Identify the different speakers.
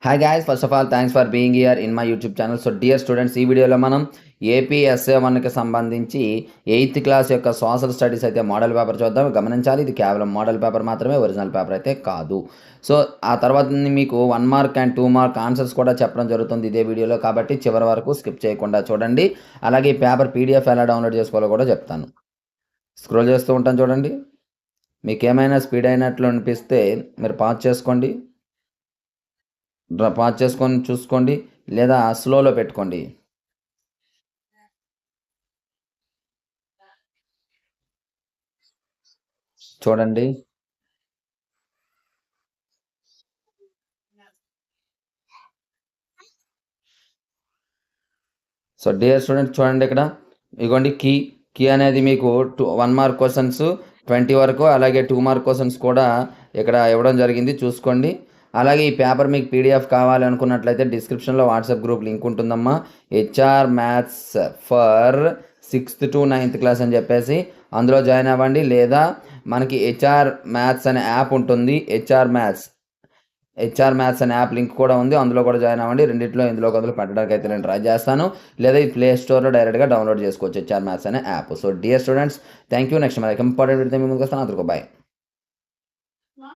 Speaker 1: Hi guys, first of all thanks for being here in my YouTube channel. So dear students, ఈ వీడియోలో మనం ఏపీఎస్ఏ1కి సంబంధించి 8th class యొక్క social studies అయితే model paper చూద్దాం. గమనించాలి, ఇది కేవలం మోడల్ పేపర్ మాత్రమే, ఒరిజినల్ పేపర్ అయితే కాదు. సో ఆ తర్వాత మీకు 1 మార్క్ అండ్ 2 మార్క్ ఆన్సర్స్ కూడా చెప్పడం జరుగుతుంది ఇదే వీడియోలో, కాబట్టి చివరి వరకు స్కిప్ చేయకుండా చూడండి. అలాగే ఈ పేపర్ పీడిఎఫ్ ఎలా డౌన్లోడ్ చేసుకోవాలో కూడా చెప్తాను. స్క్రోల్ చేస్తూ ఉంటాను చూడండి. మీకు ఏమైనా స్పీడ్ అయినట్లు అనిపిస్తే మీరు పాజ్ చేసుకోండి, పాజ్ చేసుకొని చూసుకోండి, లేదా స్లోలో పెట్టుకోండి. చూడండి. సో డియర్ స్టూడెంట్స్, చూడండి ఇక్కడ ఇగోండి కీ అనేది మీకు 1 మార్క్ క్వశ్చన్స్ 20 వరకు, అలాగే 2 మార్క్ క్వశ్చన్స్ కూడా ఇక్కడ ఇవ్వడం జరిగింది, చూసుకోండి. అలాగే ఈ పేపర్ మీకు పీడిఎఫ్ కావాలి అనుకున్నట్లయితే డిస్క్రిప్షన్లో వాట్సాప్ గ్రూప్ లింక్ ఉంటుందమ్మా. HR maths for 6th to 9th class అని చెప్పేసి అందులో జాయిన్ అవ్వండి. లేదా మనకి హెచ్ఆర్ మ్యాథ్స్ అనే యాప్ ఉంటుంది, హెచ్ఆర్ మ్యాథ్స్ అనే యాప్ లింక్ కూడా ఉంది, అందులో కూడా జాయిన్ అవ్వండి. రెండిట్లో ఇందులో కొందరు పెట్టడానికి అయితే నేను ట్రై చేస్తాను, లేదా ఈ ప్లే స్టోర్లో డైరెక్ట్గా డౌన్లోడ్ చేసుకోవచ్చు హెచ్ఆర్ మ్యాథ్స్ అనే app. So dear students, thank you. Next మనకి ఇంపార్టెంట్ వీడియో ముందుకు వస్తాను. అందరికీ బాయ్.